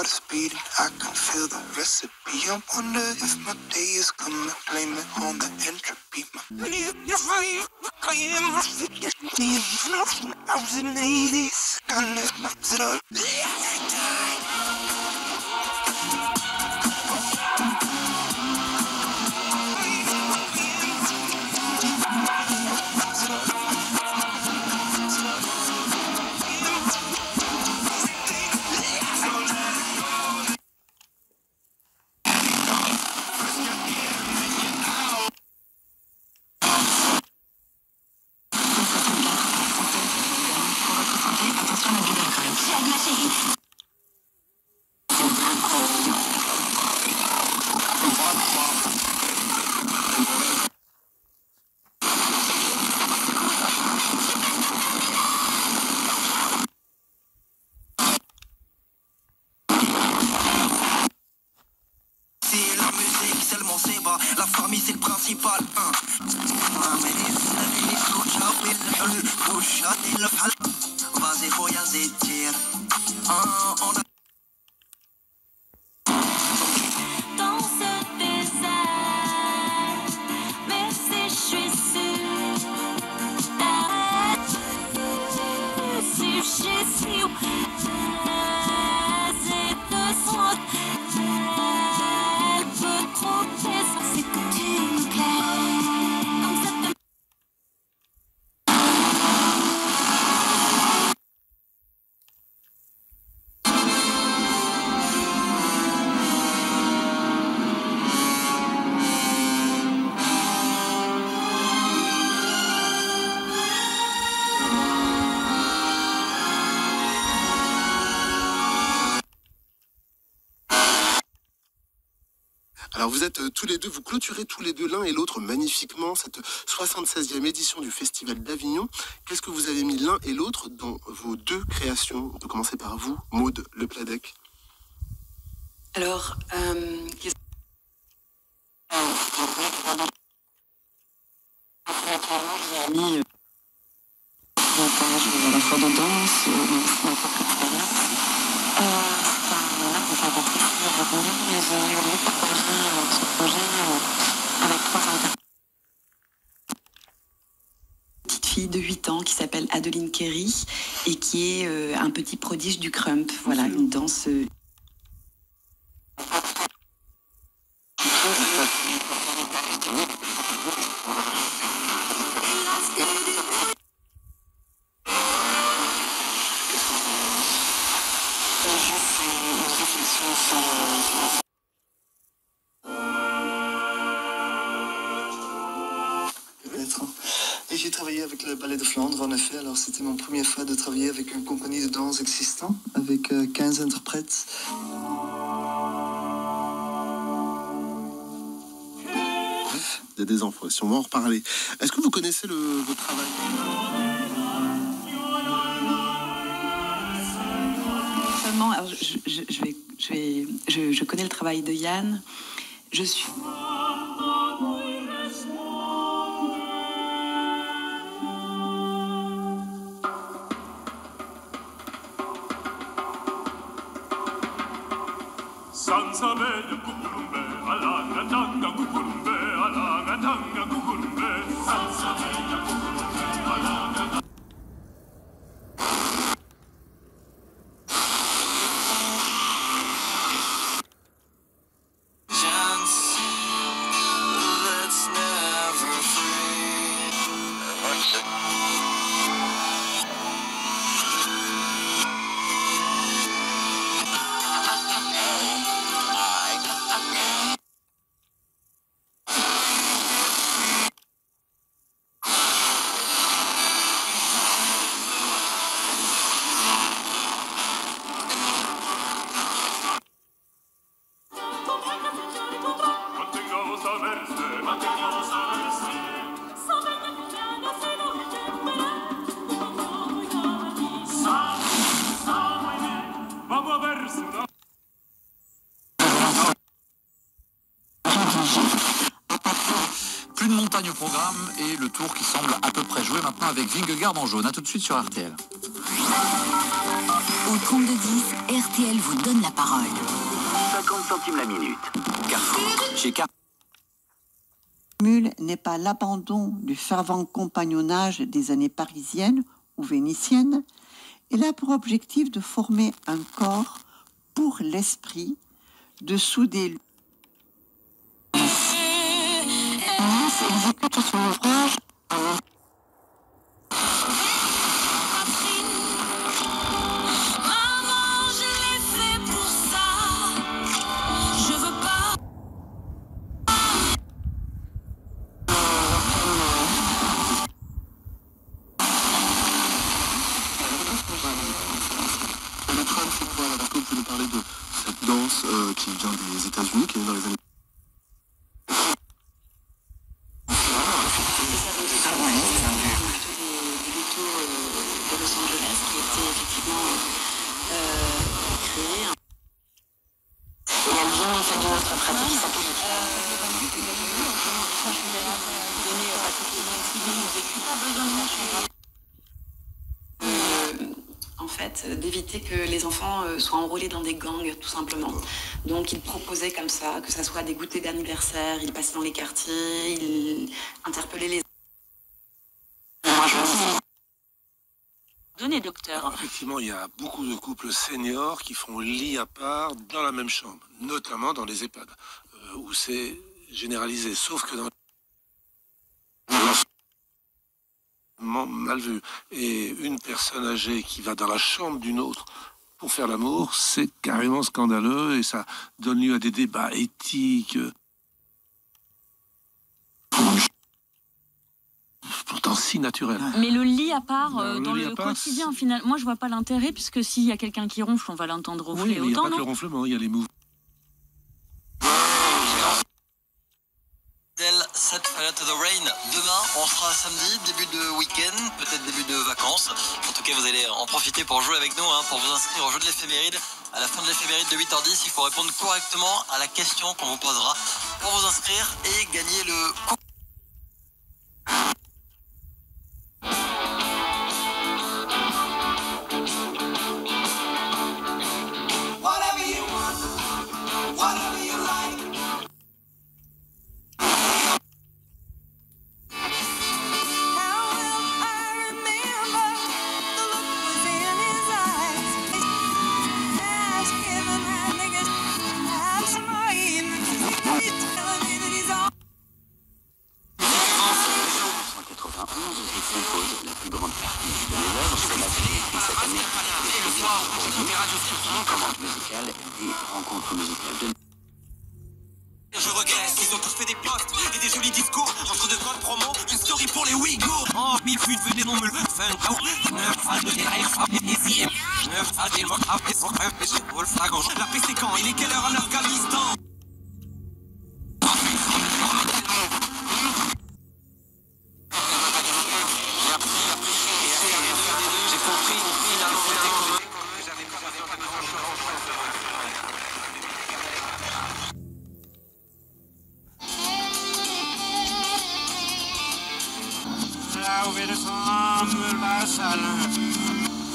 heart is beating, I can feel the recipe. I wonder if my day is coming, blame it on the entropy. I was in the 80s, I left it up. La famille c'est le principal. Vas-y خويا زيد دير. Dans ce désert, mais si je suis sûre, si je suis sûre, c'est que son elle peut tromper, c'est que tu me plais. Comme ça te Alors vous êtes tous les deux, vous clôturez tous les deux l'un et l'autre magnifiquement cette 76e édition du Festival d'Avignon. Qu'est-ce que vous avez mis l'un et l'autre dans vos deux créations? On peut commencer par vous, Maud Le Pladec. Alors, j'ai mis à la fois de danse, petite fille de 8 ans qui s'appelle Adeline Kerry et qui est un petit prodige du crump. Voilà, une danse. Et j'ai travaillé avec le Ballet de Flandre, en effet. Alors, c'était mon première fois de travailler avec une compagnie de danse existante, avec 15 interprètes. Il y a des enfants, si on va en reparler. Est-ce que vous connaissez votre travail? Seulement, alors je connais le travail de Yann. Je suis... Sansa belle cucurumbe, alanga tanga cucurumbe, alanga tanga cucurumbe, sansa belle cucurumbe, alanga tanga. Let's never Plus de montagne au programme et le tour qui semble à peu près joué maintenant avec Vingegaard en jaune. A tout de suite sur RTL. Au 3210, RTL vous donne la parole. 50 centimes la minute. Carrefour. Chez Carrefour. Mule n'est pas l'abandon du fervent compagnonnage des années parisiennes ou vénitiennes. Elle a pour objectif de former un corps pour l'esprit, de souder. Vous nous parlez de cette danse qui vient des États-Unis, qui est dans les années. De Los Angeles qui était effectivement créé. Et elle vient en fait d'une autre pratique qui s'appelle en fait, d'éviter que les enfants soient enrôlés dans des gangs, tout simplement. Donc, il proposait comme ça, que ça soit des goûters d'anniversaire, il passait dans les quartiers, il interpellait les... Donnez, docteur. Effectivement, il y a beaucoup de couples seniors qui font lit à part dans la même chambre, notamment dans les EHPAD, où c'est généralisé, sauf que dans mal vu. Et une personne âgée qui va dans la chambre d'une autre pour faire l'amour, c'est carrément scandaleux et ça donne lieu à des débats éthiques. Pourtant si naturel. Mais le lit à part dans lit le à part, quotidien, finalement, moi je vois pas l'intérêt, puisque s'il y a quelqu'un qui ronfle, on va l'entendre ronfler Oui, mais il n'y a autant, pas que le non? ronflement, il y a les mouvements. Set Fire to the Rain. Demain, on sera samedi, début de week-end, peut-être début de vacances. En tout cas, vous allez en profiter pour jouer avec nous, pour vous inscrire au jeu de l'éphéméride. À la fin de l'éphéméride de 8h10, il faut répondre correctement à la question qu'on vous posera pour vous inscrire et gagner le... La plus grande partie de mes œuvres, c'est la que j'ai écrit cette année. Commande musicale et rencontres musicales de... Je regrette, ils ont tous fait des posts et des jolis discours. Entre deux codes promo, une story pour les Ouïghours. Oh, mi fut venez non me le faire. La paix c'est quand? Il est quelle heure en Afghanistan? J'ai compris, Là où est le sang, la salle.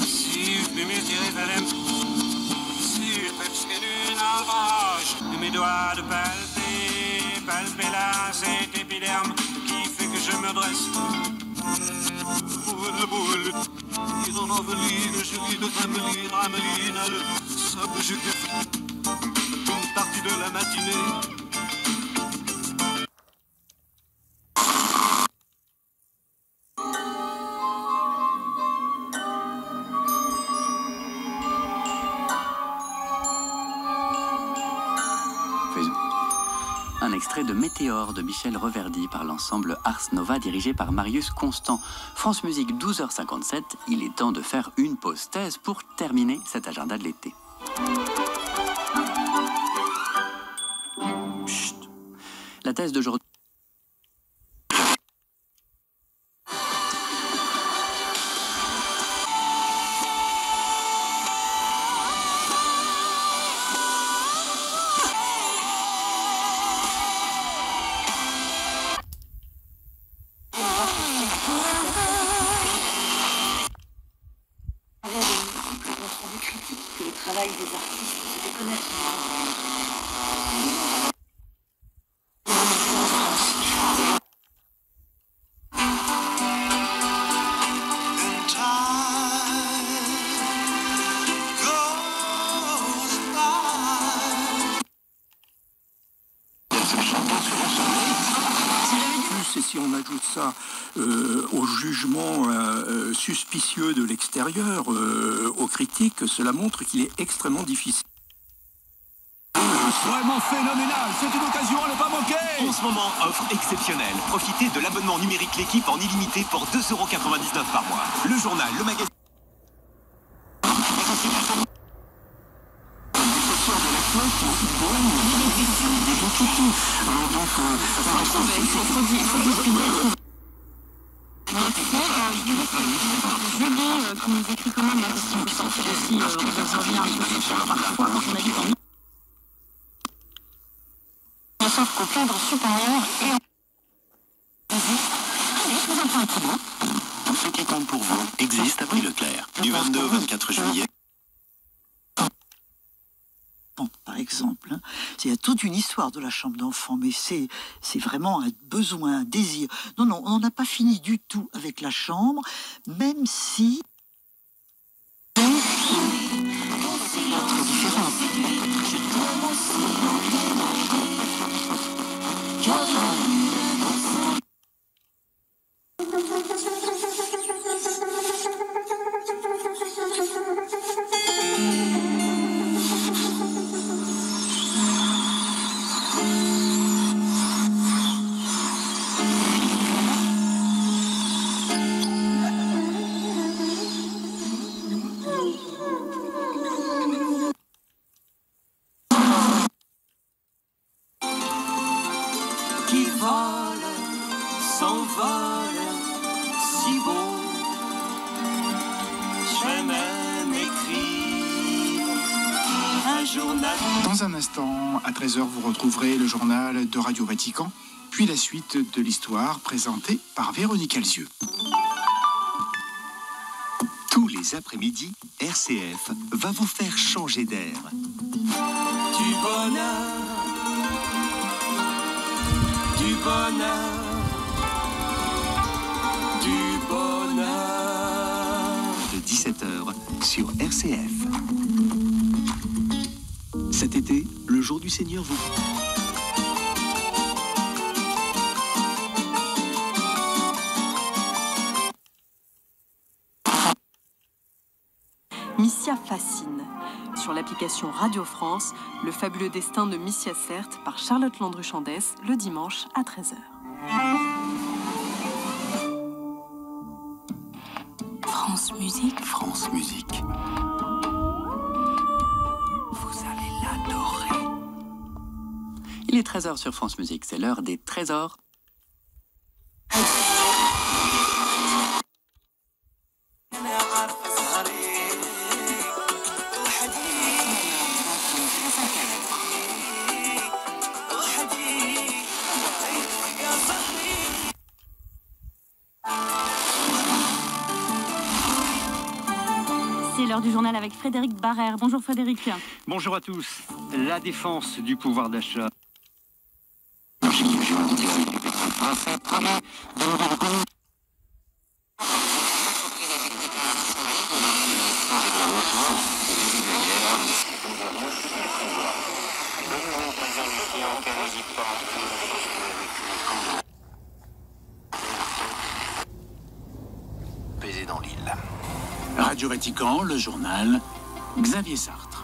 Si je peux me tirer vers si je peux tirer une embâche, de mes doigts de palper là, cet épiderme qui fait que je me dresse. Boule, ils en enveline, je lis de Rameline, le sable, je kiffe une partie de la matinée. Un extrait de Météore de Michel Reverdy par l'ensemble Ars Nova dirigé par Marius Constant. France Musique 12h57, il est temps de faire une pause thèse pour terminer cet agenda de l'été. Chut. La thèse d'aujourd'hui. Et si on ajoute ça au jugement suspicieux de l'extérieur, aux critiques, cela montre qu'il est extrêmement difficile. Vraiment phénoménal, c'est une occasion à ne pas manquer. En ce moment, offre exceptionnelle. Profitez de l'abonnement numérique L'équipe en illimité pour 2,99 € par mois. Le journal, le magazine... Qui nous écrit quand même la question de sortir aussi, on revient un peu sur ça parfois quand on habite en sauf qu'au cadre supérieur et Allez, un petit mot. Ce qui compte pour vous existe à prix Leclerc. Du 22 au 24 juillet. Bon, par exemple, hein, il y a toute une histoire de la chambre d'enfant, mais c'est vraiment un besoin, un désir. Non, on n'a pas fini du tout avec la chambre, même si... Très différent. Qui vole, s'envole, si beau. Je m'aime écrire un journal. Dans un instant, à 13h, vous retrouverez le journal de Radio Vatican, puis la suite de l'histoire présentée par Véronique Alzieux. Tous les après-midi, RCF va vous faire changer d'air. Du bonheur, du bonheur, du bonheur. De 17h sur RCF. Cet été, le jour du Seigneur vous... Missia fascine. Sur l'application Radio France, le fabuleux destin de Missia Certes par Charlotte Landru-Chandès, le dimanche à 13h. France Musique. France Musique. Vous allez l'adorer. Il est 13h sur France Musique, c'est l'heure des trésors. C'est l'heure du journal avec Frédéric Barrère. Bonjour Frédéric. Bonjour à tous. La défense du pouvoir d'achat. Baiser dans l'île. Radio Vatican, le journal, Xavier Sartre.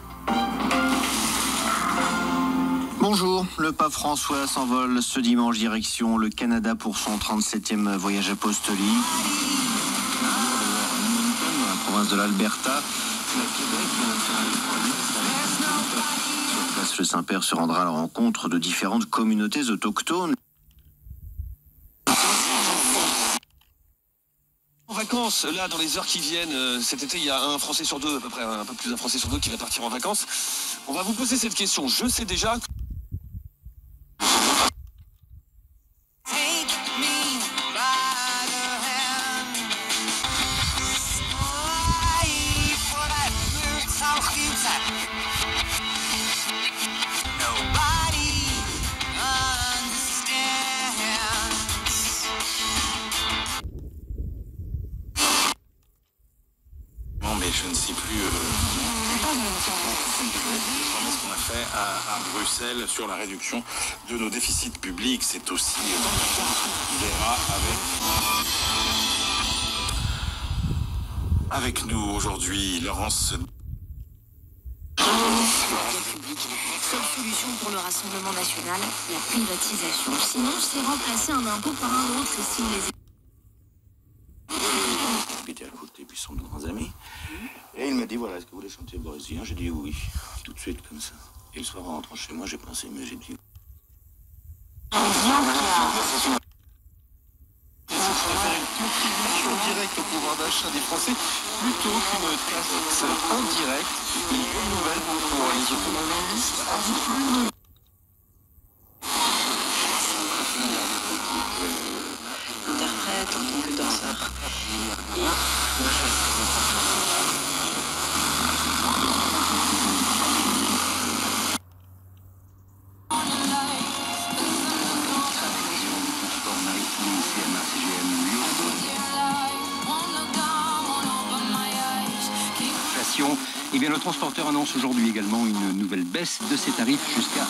Bonjour, le pape François s'envole ce dimanche direction le Canada pour son 37e voyage apostolique. Dans la province de l'Alberta, sur place, le Saint-Père se rendra à la rencontre de différentes communautés autochtones. En vacances, là, dans les heures qui viennent, cet été, il y a un Français sur deux, à peu près, un peu plus d'un Français sur deux qui va partir en vacances. On va vous poser cette question. Je sais déjà... fait à Bruxelles sur la réduction de nos déficits publics. C'est aussi on verra avec nous aujourd'hui Laurence. Seule solution pour le Rassemblement national, la privatisation. Sinon, c'est remplacer un impôt par un autre et si les... J'habitais à côté, puis sont de grands amis. Et il me dit, voilà, est-ce que vous voulez chanter Boris Vian? J'ai dit oui, tout de suite comme ça. Et le soir en rentrant chez moi, j'ai pensé, mais j'ai dit... Contribution directe au pouvoir d'achat des Français plutôt qu'une taxe indirecte. Une bonne nouvelle pour les automobilistes. Interprète en tant que danseur. Eh bien, le transporteur annonce aujourd'hui également une nouvelle baisse de ses tarifs jusqu'à...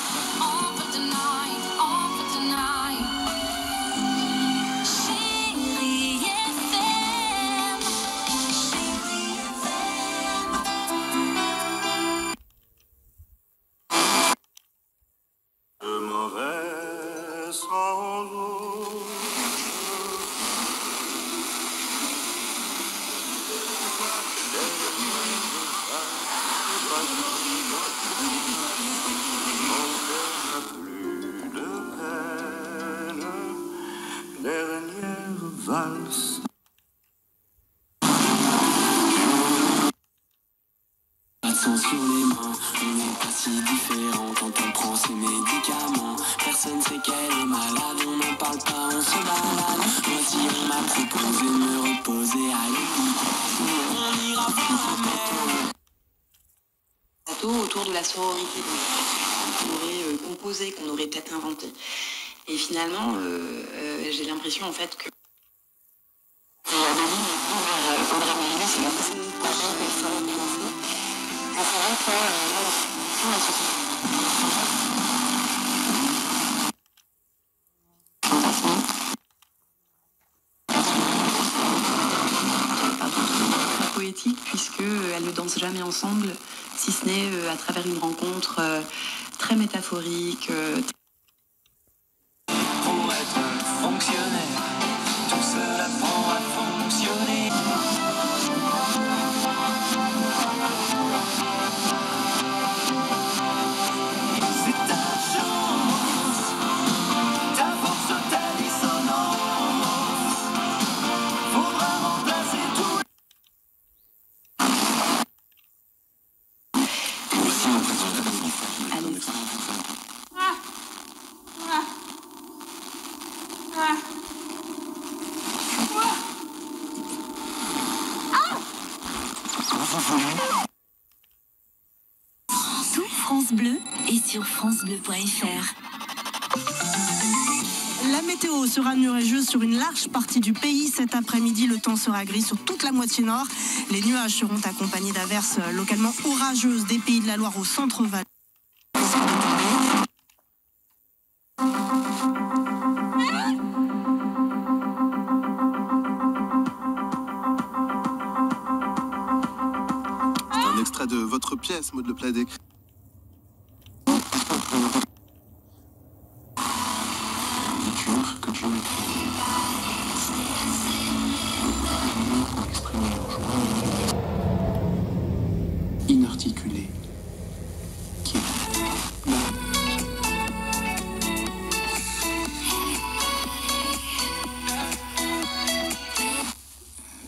Sur les mains, on n'est pas si différent quand on prend ses médicaments. Personne sait qu'elle est malade, on n'en parle pas, on se balade. Moi si on m'a proposé de me reposer à l'écoute, on ira voir la mer. Autour de la sororité qu'on aurait composé, qu'on aurait peut-être inventé. Et finalement, j'ai l'impression en fait que poétique puisqu'elles ne dansent jamais ensemble, si ce n'est à travers une rencontre très métaphorique. Pour être fonctionnaire, tout cela prend à fonctionner. C'est ta chance, ta force, ta dissonance. Faudra remplacer tout. Tout France Bleu est sur francebleu.fr. La météo sera nuageuse sur une large partie du pays. Cet après-midi, le temps sera gris sur toute la moitié nord. Les nuages seront accompagnés d'averses localement orageuses des Pays de la Loire au centre-val. C'est un extrait de votre pièce, Maud Le Pladec. Que Dieu exprimer leur joie inarticulée qui est là.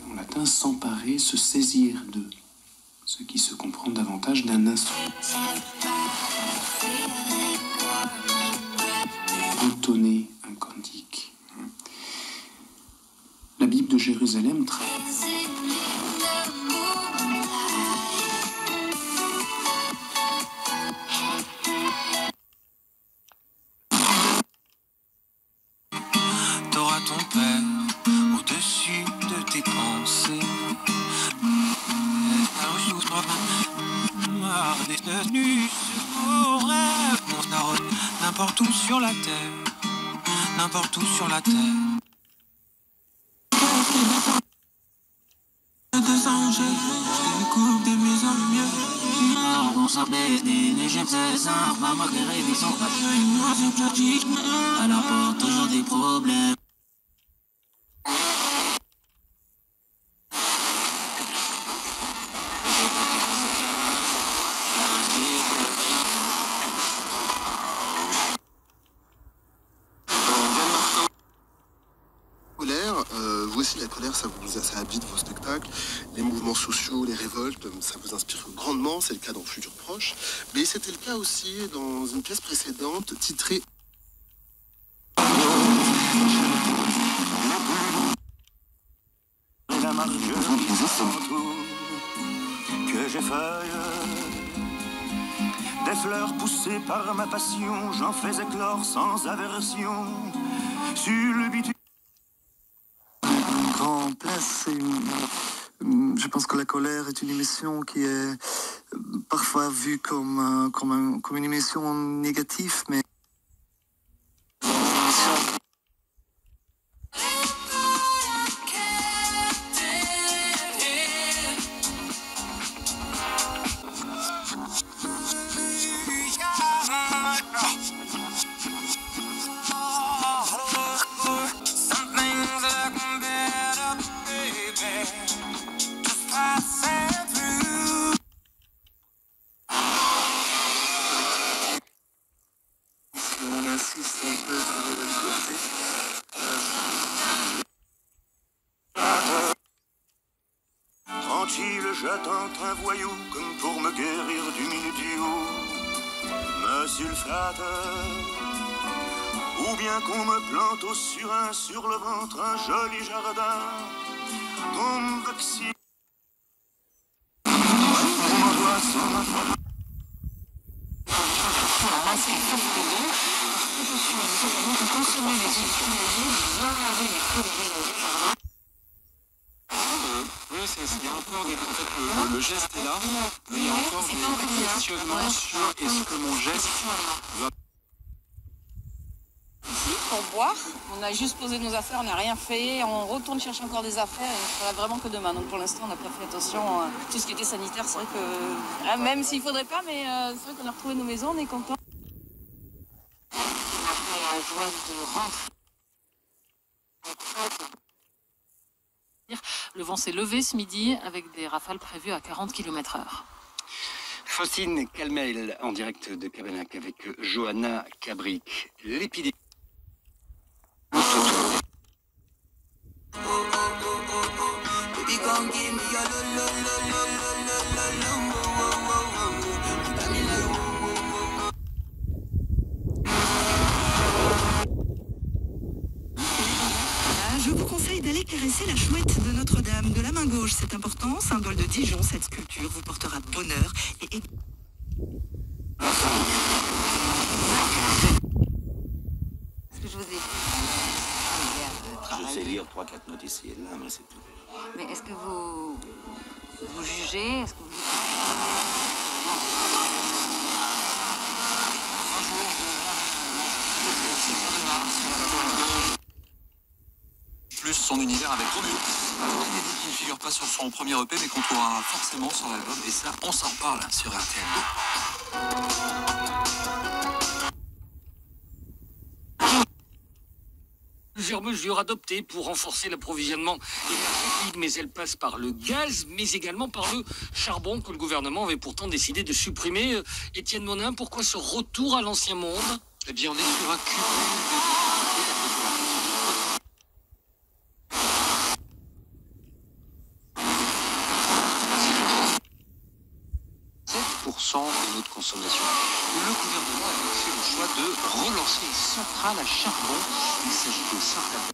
En latin, s'emparer, se saisir de, ce qui se comprend davantage d'un instrument. Entonner un cantique. La Bible de Jérusalem traite. T'auras ton père au-dessus de tes pensées. Marre des tenues sur n'importe où sur la terre, n'importe où sur la terre. Deux anges, je découvre des maisons lumière. On s'appelle des j'aime ces arbres, maman qui rêve, ils sont pas elle apporte toujours des problèmes. Voici la colère, ça habite vos spectacles, les mouvements sociaux, les révoltes, ça vous inspire grandement, c'est le cas dans Futur Proche, mais c'était le cas aussi dans une pièce précédente titrée La marque que j'effeuille, des fleurs poussées par ma passion, j'en fais éclore sans aversion sur le bitume. En place, je pense que La colère est une émission qui est parfois vue comme une émission négative, mais Tranquille, j'attends un voyou comme pour me guérir du milieu. Me sulfate, ou bien qu'on me plante au surin sur le ventre un joli jardin. On me vaccine. Oui, il y a encore des... Le geste est là, mais il y a encore des questionnements sur est-ce que mon geste va... Ici, pour boire, on a juste posé nos affaires, on n'a rien fait, on retourne chercher encore des affaires et il ne faudra vraiment que demain. Donc pour l'instant, on n'a pas fait attention à tout ce qui était sanitaire. C'est vrai que, même s'il ne faudrait pas, mais c'est vrai qu'on a retrouvé nos maisons, on est content. La joie de rentrer. Le vent s'est levé ce midi avec des rafales prévues à 40 km/h. Faustine Calmel en direct de Cabanac avec Johanna Cabric. L'épidémie. Je vous conseille d'aller caresser la chouette de Notre-Dame de la main gauche. C'est important, symbole de Dijon. Cette sculpture vous portera bonheur et... Ce que je vous ai dit. Je sais lire 3-4 notes ici et là, mais c'est tout. Mais est-ce que vous jugez? Est-ce que vous... Plus son univers avec Roméo. Qui ne figure pas sur son premier EP, mais qu'on trouvera forcément sur l'album. Et ça, on s'en reparle sur RTL2. Plusieurs mesures adoptées pour renforcer l'approvisionnement énergétique, mais elles passent par le gaz, mais également par le charbon que le gouvernement avait pourtant décidé de supprimer. Étienne Monin, pourquoi ce retour à l'ancien monde? Eh bien, on est sur un cumul de notre consommation. Le gouvernement a fait le choix de relancer une centrale à charbon. Il s'agit de Saint-Amour.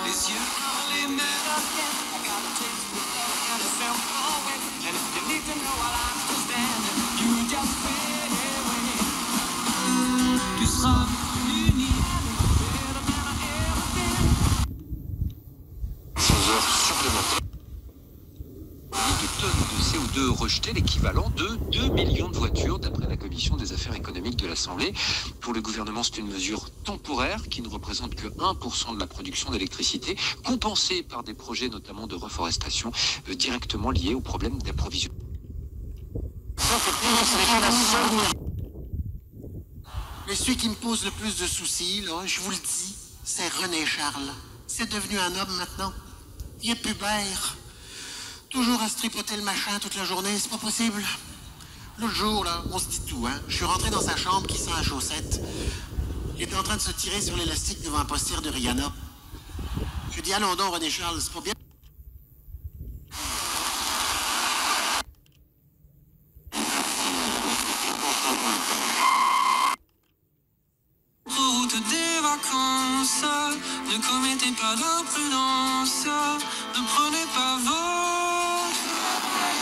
Les yeux dans les mains. Tu seras rejeter l'équivalent de 2 millions de voitures, d'après la Commission des affaires économiques de l'Assemblée. Pour le gouvernement, c'est une mesure temporaire qui ne représente que 1% de la production d'électricité, compensée par des projets notamment de reforestation directement liés au problème d'approvisionnement. Mais celui qui me pose le plus de soucis, là, je vous le dis, c'est René Charles. C'est devenu un homme maintenant. Il est pubère. Toujours à se tripoter le machin toute la journée, c'est pas possible. L'autre jour, là, on se dit tout, hein. Je suis rentré dans sa chambre qui sent la chaussette. Il était en train de se tirer sur l'élastique devant un poster de Rihanna. Je dis, allons donc, René Charles, c'est pas bien. Route des vacances, ne commettez pas d'imprudence, ne prenez pas votre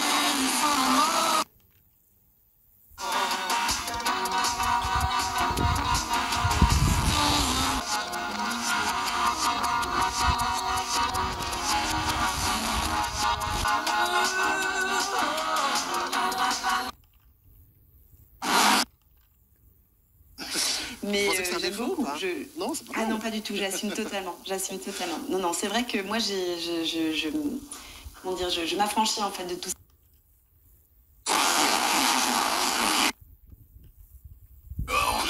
téléphone. Mais c'est un défaut, beaucoup. quoi. Non, c'est pas Ah non, pas du tout, j'assume totalement. J'assume totalement. Non, non, c'est vrai que moi, comment dire, je m'affranchis en fait de tout ça.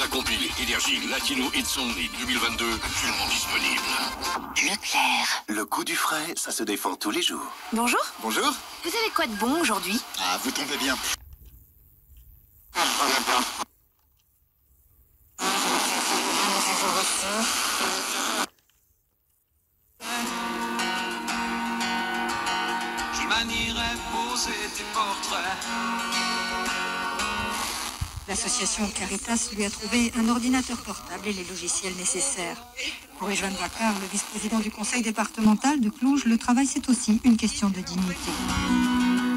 La compile Énergie Latino Hits Only 2022, actuellement disponible. Leclerc. Le goût du frais, ça se défend tous les jours. Bonjour. Bonjour. Vous avez quoi de bon aujourd'hui? Ah, vous tombez bien. Je manierai poser tes portraits. L'association Caritas lui a trouvé un ordinateur portable et les logiciels nécessaires. Pour Ejoine Vaccar, le vice-président du conseil départemental de Cluj, le travail c'est aussi une question de dignité.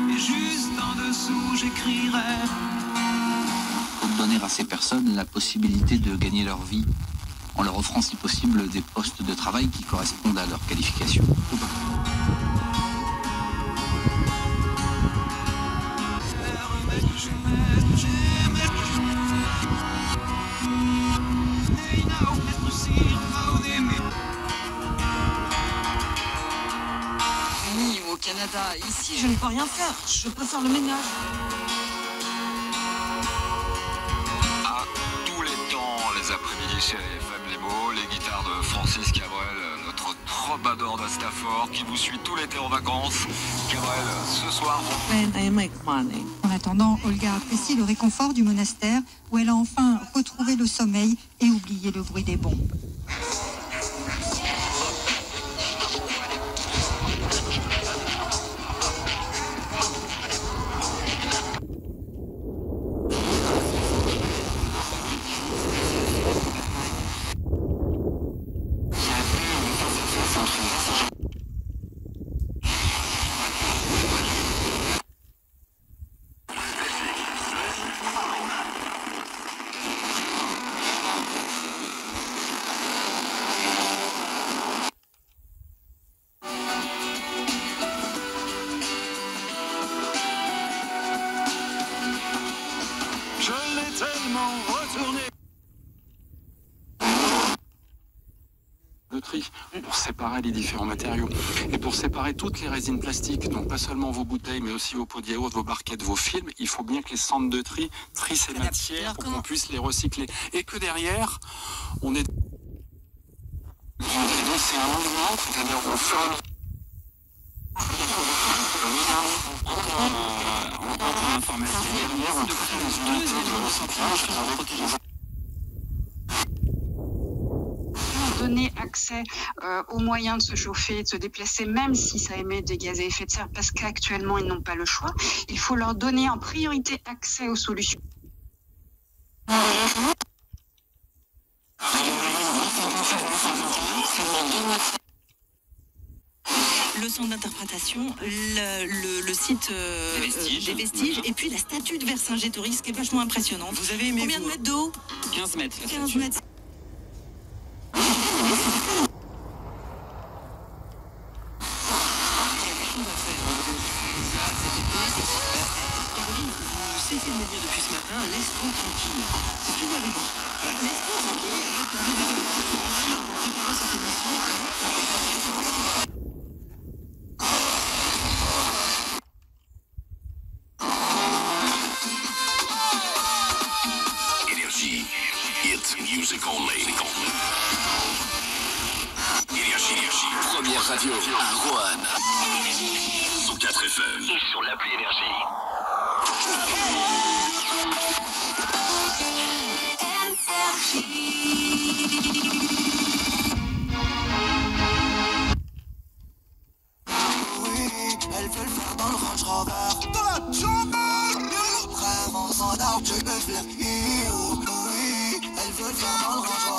Et juste en dessous, j'écrirai. Pour donner à ces personnes la possibilité de gagner leur vie en leur offrant si possible des postes de travail qui correspondent à leurs qualifications. Oui, au Canada, ici je ne peux rien faire, je peux faire le ménage. À tous les temps, les après-midi chez FM Limo, les guitares de Francis Cabrel, notre troubadour d'Astafor qui vous suit tout l'été en vacances. Cabrel, ce soir, En attendant, Olga apprécie le réconfort du monastère où elle a enfin retrouvé le sommeil et oublié le bruit des bombes. Je l'ai tellement retourné. de tri pour séparer les différents matériaux et pour séparer toutes les résines plastiques, donc pas seulement vos bouteilles mais aussi vos pots de yaourt, vos barquettes, vos films. Il faut bien que les centres de tri trient ces matières pour qu'on puisse les recycler et que derrière on est... C'est un mouvement, c'est-à-dire on fait donner accès aux moyens de se chauffer, de se déplacer, même si ça émet des gaz à effet de serre, parce qu'actuellement ils n'ont pas le choix. Il faut leur donner en priorité accès aux solutions. Le centre d'interprétation, le site des vestiges et puis la statue de Vercingétorix qui est vachement impressionnante. Vous avez aimé combien de mètres d'eau? 15 mètres. 15 mètres. Music only. Énergie. Première radio à Roanne. Sous 4 FM. Et sur l'appli Énergie. Elle veut le faire dans le Range Rover. Frère, on s'en a, tu peux faire. Oui, elle veut le faire dans le Range Rover.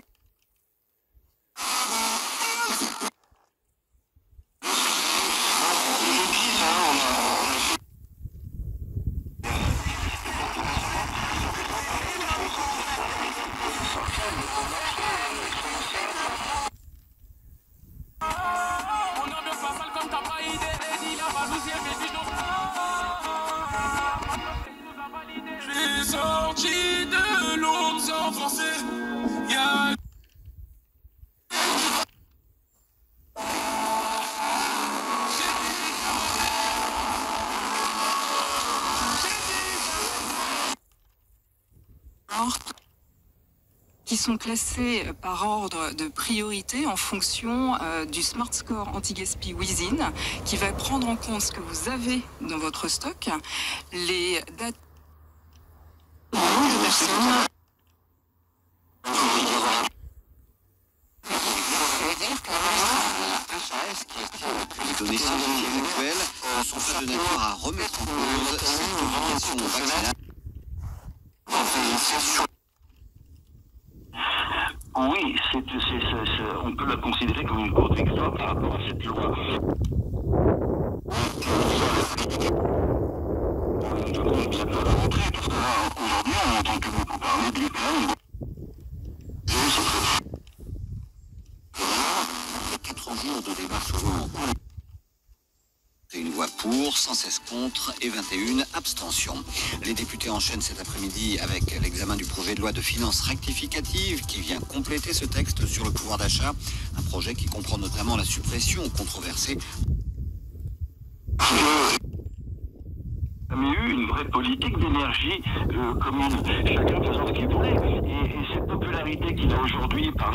J'ai sorti de l'ombre sans forcer. Y'a... Qui sont classés par ordre de priorité en fonction du Smart Score anti-gaspi Within, qui va prendre en compte ce que vous avez dans votre stock, les dates de personnes. Les données scientifiques actuelles ne sont pas de nature à remettre en cause cette obligation vaccinale. Oui, on peut la considérer comme une courte victoire par rapport à cette loi. Nous devons bien la montrer, parce que là, aujourd'hui, on entend que beaucoup parler de l'Ukraine. 4 jours de débat souvent. C'est une voix pour, 116 contre et 21 abstentions. Les députés enchaînent cet après-midi avec l'examen du projet de loi de finances rectificative qui vient compléter ce texte sur le pouvoir d'achat. Un projet qui comprend notamment la suppression controversée. Mais eu une vraie politique d'énergie commune, chacun faisant ce qu'il voulait. Et cette popularité qu'il a aujourd'hui par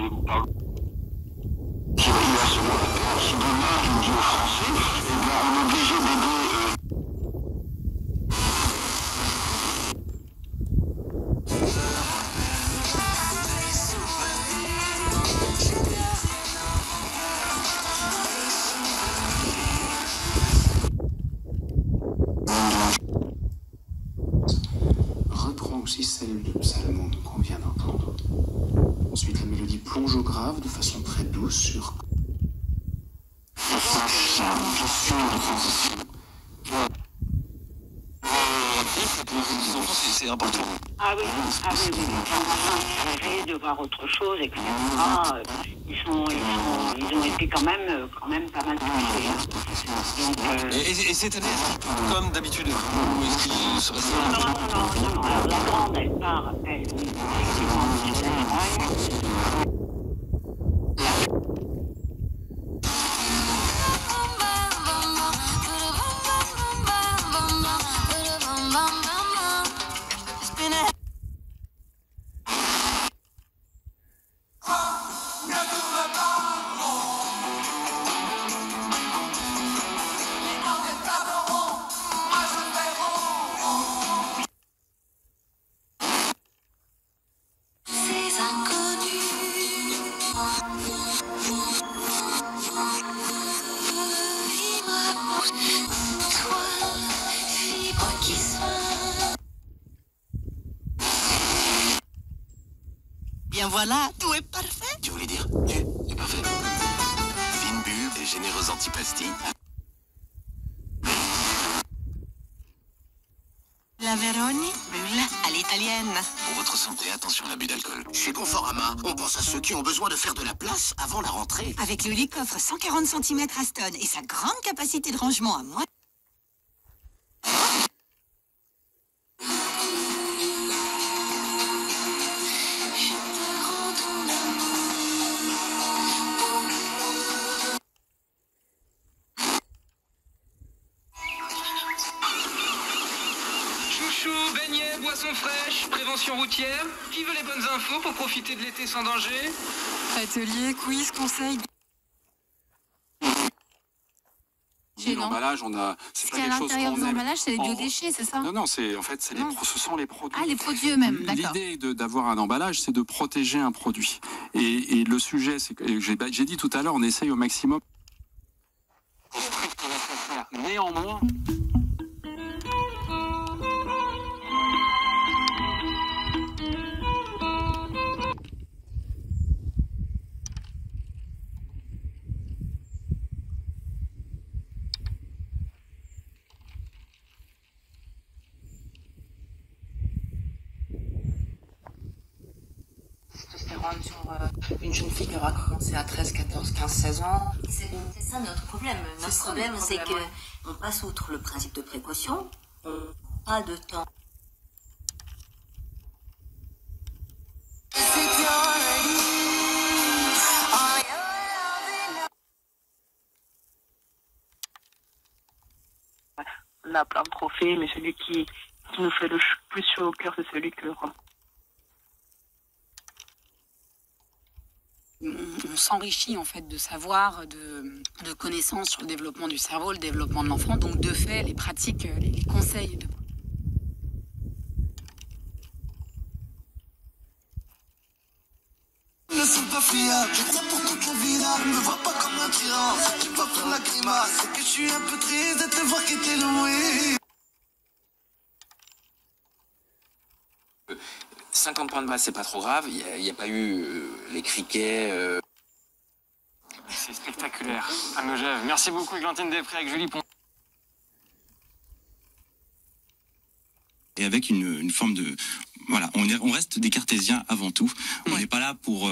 qui va y avoir ce mot à faire, si demain il dit aux Français, eh bien on est obligé d'aider. Reprend aussi celle de Salomon qu'on vient d'entendre. Ensuite, la mélodie plonge au grave de façon très douce sur... C'est important. Ah oui. J'aimerais de voir autre chose, etc. Ils ont été quand même pas mal touchés. Donc, Et cette année, comme d'habitude, ou est-ce qu'il se reste... Non. Alors, la grande, elle part, elle, oui, effectivement, Bien voilà, tout est parfait. Tu voulais dire nu et parfait. Fine bulle et généreuse antipastie. La Véroni, bulle à l'italienne. Pour votre santé, attention à l'abus d'alcool. Chez Conforama, on pense à ceux qui ont besoin de faire de la place avant la rentrée. Avec le lit coffre 140 cm Aston et sa grande capacité de rangement à moins. Chouchou, beignets, boissons fraîches, prévention prévention routière. Qui veut les bonnes infos pour profiter de l'été sans danger? Atelier, quiz, conseil. L'emballage, c'est pas quelque chose l'intérieur qu'on des aime. emballages, c'est les biodéchets, c'est ça? Non, ce sont les produits. Ah, les produits eux-mêmes, d'accord. L'idée d'avoir un emballage, c'est de protéger un produit. Et le sujet, c'est que j'ai dit tout à l'heure, on essaye au maximum. Néanmoins. Sur une jeune fille qui aura commencé à 13, 14, 15, 16 ans. C'est ça notre problème. Notre problème, c'est qu'on passe outre le principe de précaution, on n'a pas de temps. On a plein de trophées, mais celui qui nous fait le plus chaud au cœur, c'est celui que... On s'enrichit en fait de savoir, de connaissances sur le développement du cerveau, le développement de l'enfant, donc de fait, les pratiques, les conseils. Ne sont pas fiables, je crois pour toute la vida, ne me vois pas comme un tyran, tu vas faire la grimace, c'est que je suis un peu triste de te voir quitter loin. 50 points de base, c'est pas trop grave. Il n'y a pas eu les criquets. C'est spectaculaire. À Megève. Merci beaucoup, Églantine Després, avec Julie Pont. Et avec une forme de... Voilà, on reste des cartésiens avant tout. On n'est pas là pour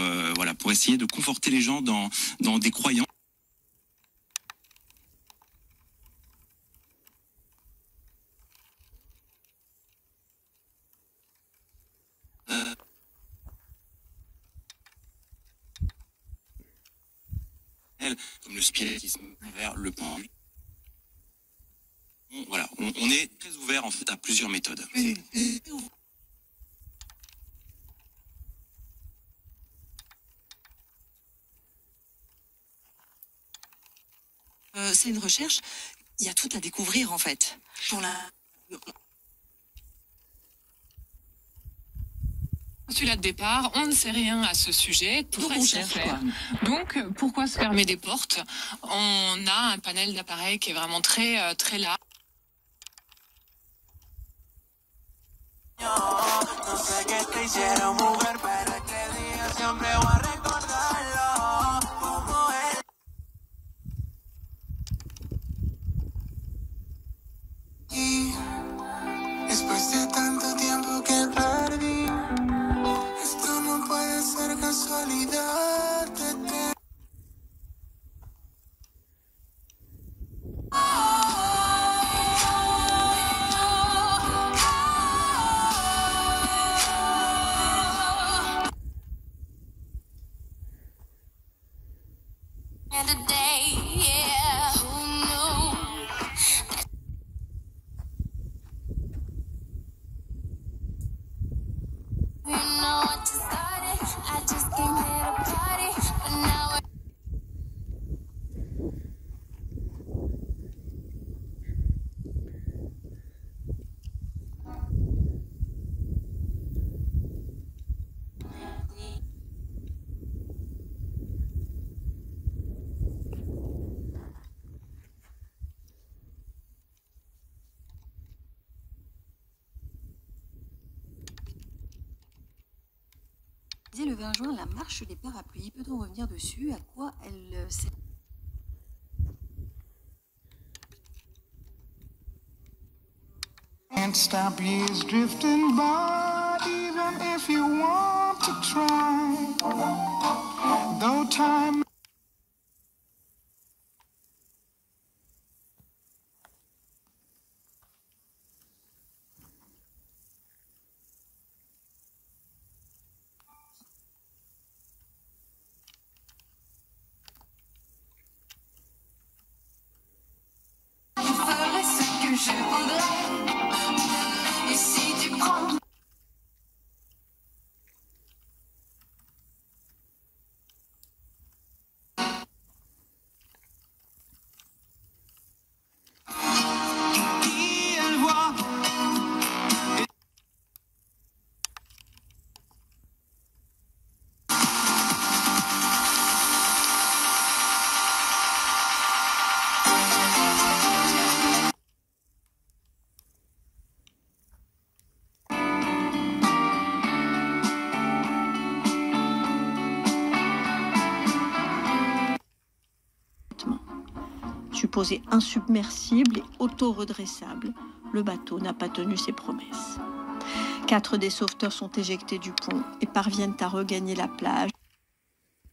essayer de conforter les gens dans des croyances. Comme le spiritisme vers le pan. Voilà, on est très ouvert en fait à plusieurs méthodes. C'est une recherche, il y a tout à découvrir en fait. Pour la... Postulat de départ, on ne sait rien à ce sujet, tout reste à faire. Donc, pourquoi se fermer des portes? On a un panel d'appareils qui est vraiment très, très large. No sé qué te hicieron, mujer, pero este día siempre voy a recordarlo. Como es. Y después de tanto tiempo que perdí, esto no puede ser casualidad. And today, yeah, who knew? You know what just started? I just came here to party, but now we're... Le 20 juin, la marche des parapluies. Peut-on revenir dessus? À quoi elle sert? Can't stop years drifting by, even if you want to try. Though time. Je ferai ce que je voudrais. Et si tu prends... supposé insubmersible et auto-redressable. Le bateau n'a pas tenu ses promesses. 4 des sauveteurs sont éjectés du pont et parviennent à regagner la plage.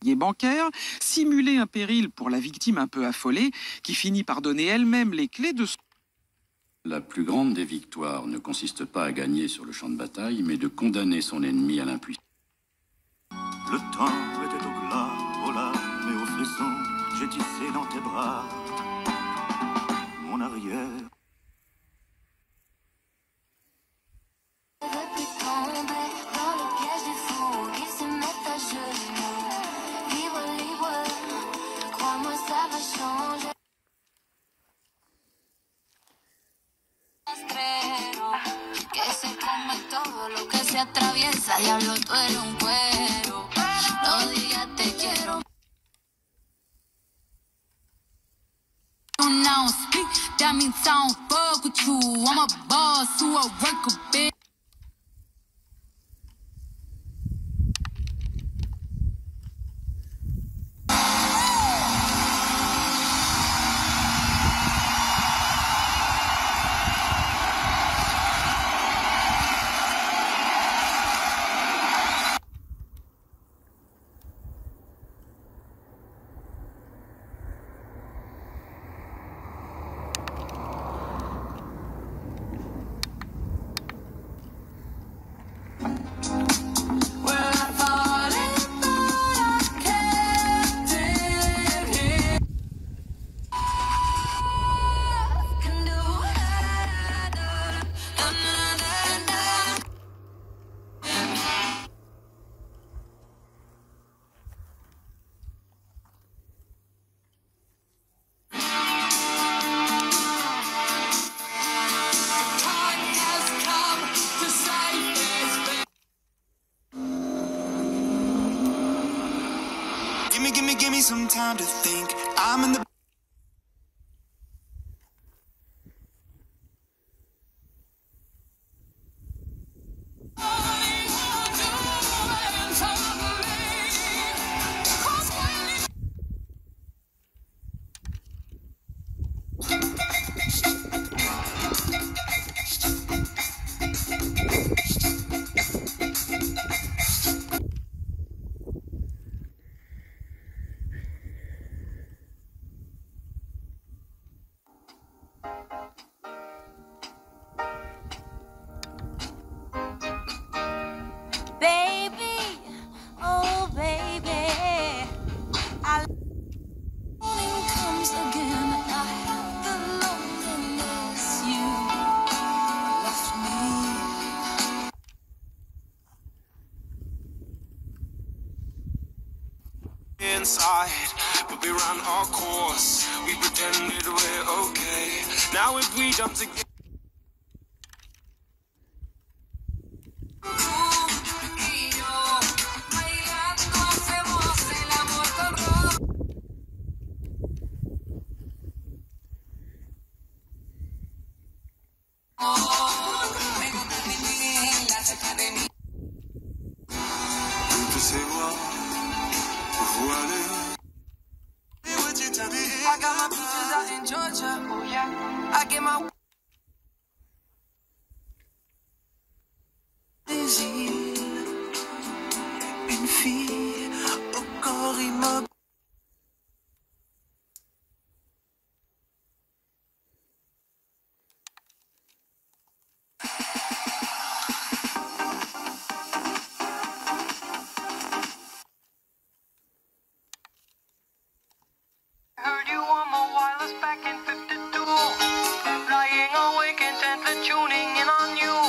Bancaire, simuler un péril pour la victime un peu affolée, qui finit par donner elle-même les clés de son... La plus grande des victoires ne consiste pas à gagner sur le champ de bataille, mais de condamner son ennemi à l'impuissance. Le temps était au glas, aux larmes et aux frissons, j'ai tissé dans tes bras mon arrière. Que se come todo lo que se atraviesa, diablo, tú eres un cuero, no digas te quiero. Now speak, that means I don't fuck with you. I'm a boss who a worker, bitch. Give me some time to think. I'm in the... Inside, but we ran our course. We pretended we're okay. Now if we jump together. I got my peaches out in Georgia. Oh yeah. I get my désir, une fille au corps immobile. Heard you on my wireless back in 52. Lying awake intently tuning in on you.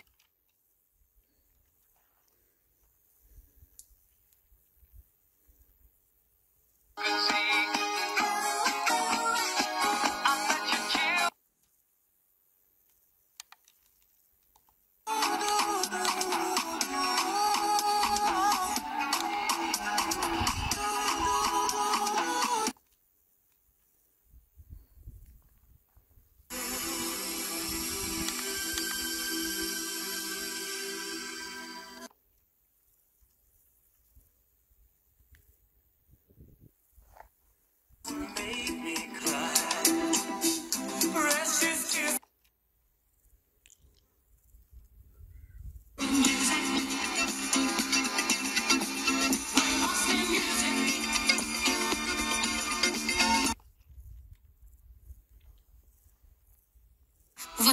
Make me cry.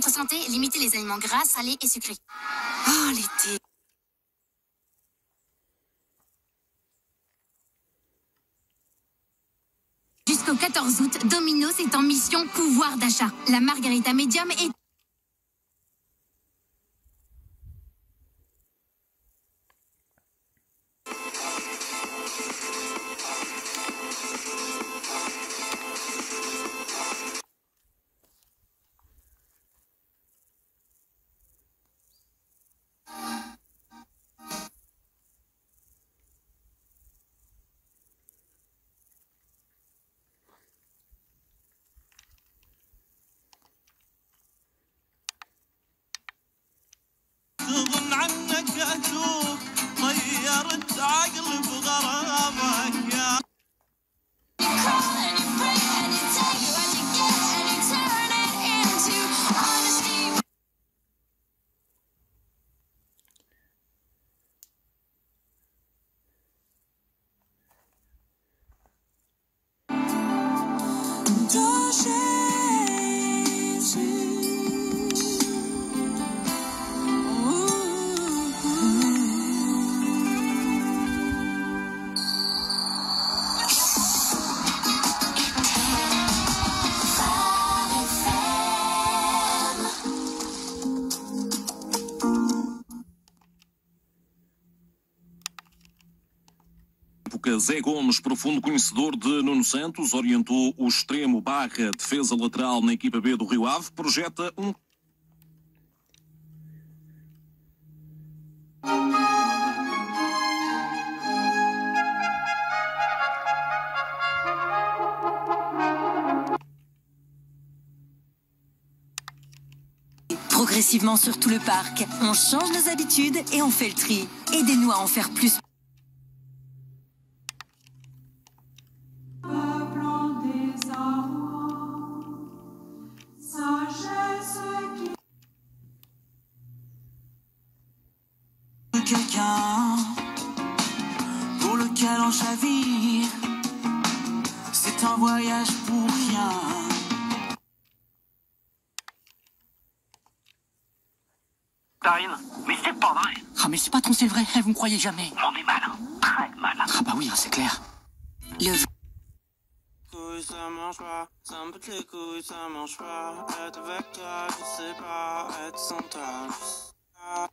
votre santé, limitez les aliments gras, salés et sucrés. Oh, l'été. Jusqu'au 14 août, Domino's est en mission pouvoir d'achat. La margarita médium est... تغن عنك اتوب طيرت عقلي بغرامك يا Zé Gomes, profundo conhecedor de Nuno Santos, orientou o extremo barra defesa lateral na equipa B do Rio Ave, projeta um... Progressivement sur tout le parc, on change nos habitudes et on fait le tri. Aidez-nous à en faire plus. Quelqu'un pour lequel on chavire, c'est un voyage pour rien. Karine, mais c'est pas vrai. Ah mais c'est pas trop, c'est vrai, vous me croyez jamais. On est malin, très malin. Ah bah oui, c'est clair. Couilles, ça mange pas, ça me pète les couilles, ça mange pas. Être avec toi, je sais pas, être sans toi, je sais pas.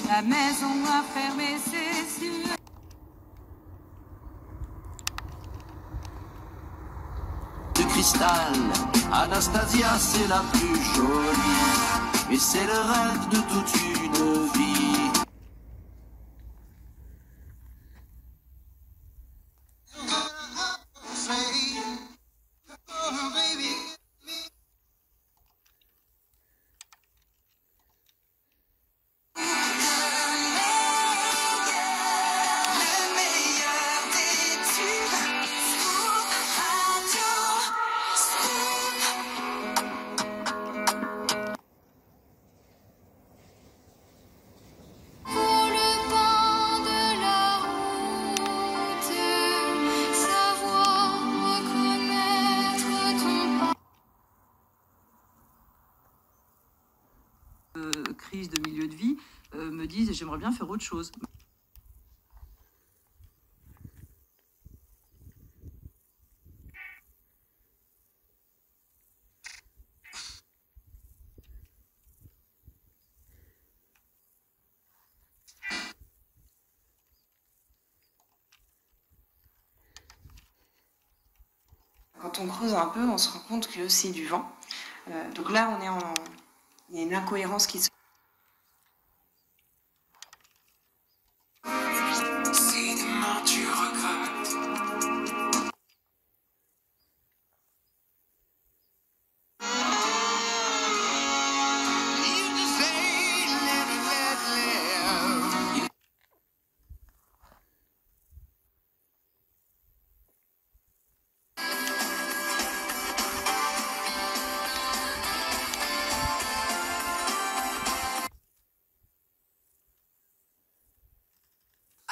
La maison a fermé ses yeux. De cristal, Anastasia c'est la plus jolie, et c'est le rêve de toute une vie. Crise de milieu de vie, me disent j'aimerais bien faire autre chose. Quand on creuse un peu, on se rend compte que c'est du vent. Donc là, il y a une incohérence qui se... Si demain tu regrettes.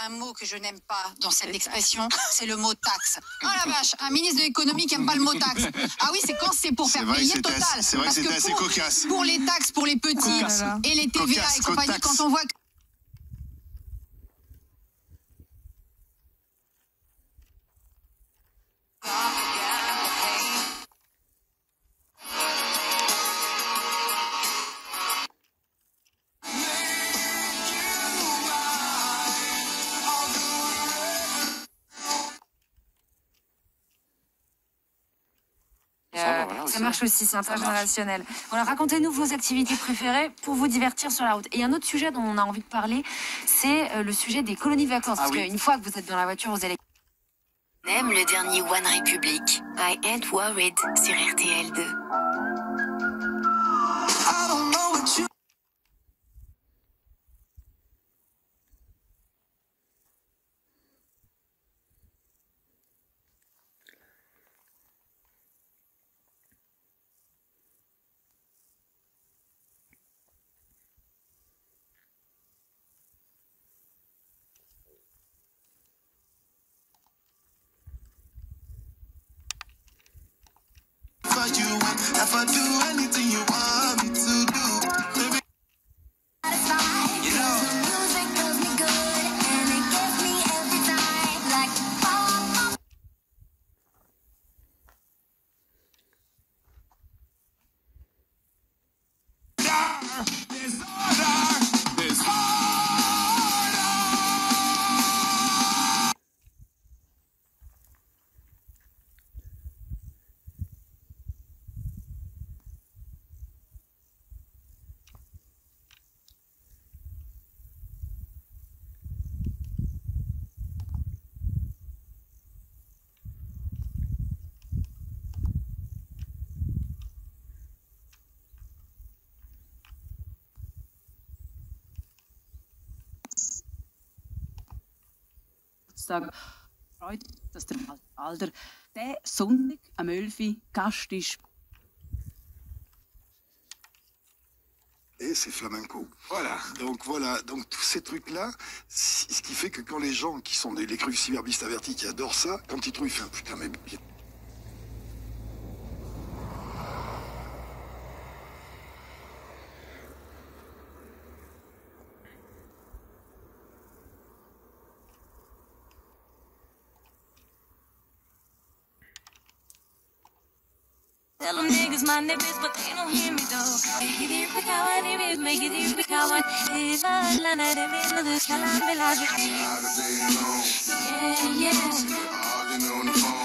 un mot que je n'aime pas dans cette expression, c'est le mot taxe. Ah la vache, un ministre de l'économie qui n'aime pas le mot taxe. Ah oui, c'est quand c'est pour faire payer total. C'est vrai que c'était assez cocasse. Pour les taxes, pour les petits et les TVA et compagnie, quand on voit que... Ça marche aussi, c'est intergénérationnel. Voilà, racontez-nous vos activités préférées pour vous divertir sur la route. Et un autre sujet dont on a envie de parler, c'est le sujet des colonies de vacances. Parce qu'une fois que vous êtes dans la voiture, vous allez... Même le dernier One Republic, I Ain't Worried sur RTL2. If I do anything you want me to do, baby. You know. Freut, dass der Alter der Sonntag am 11 Uhr Gast ist. Et c'est flamenco. Voilà, donc tous ces trucs-là, ce qui fait que quand les gens qui sont les cruciverbistes avertis qui adorent ça, quand ils trouvent, ils font putain mais... Tell them niggas my niggas, but they don't hear me though. Make it here, pick out one, make it here, pick out one. It's not la night, it means the salam belage. Yeah, yeah. On the phone.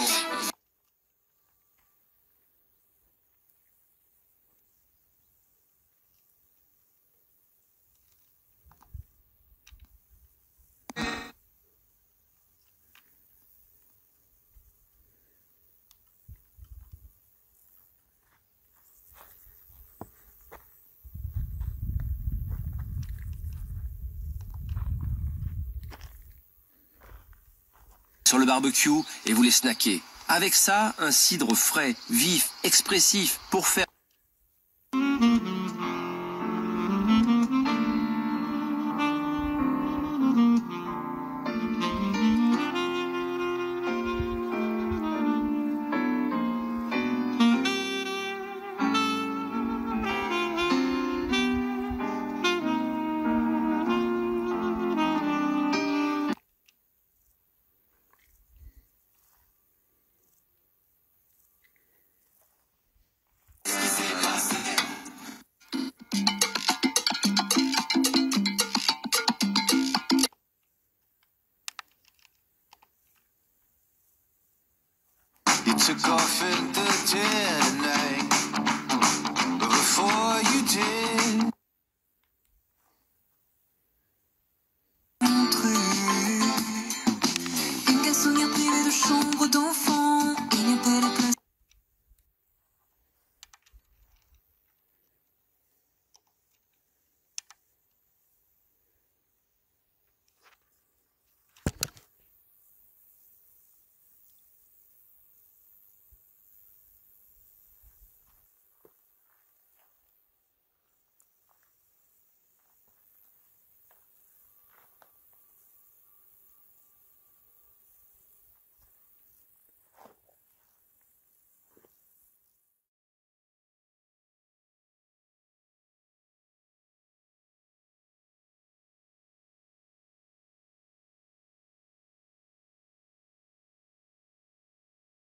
Sur le barbecue et vous les snackez. Avec ça, un cidre frais, vif, expressif pour faire...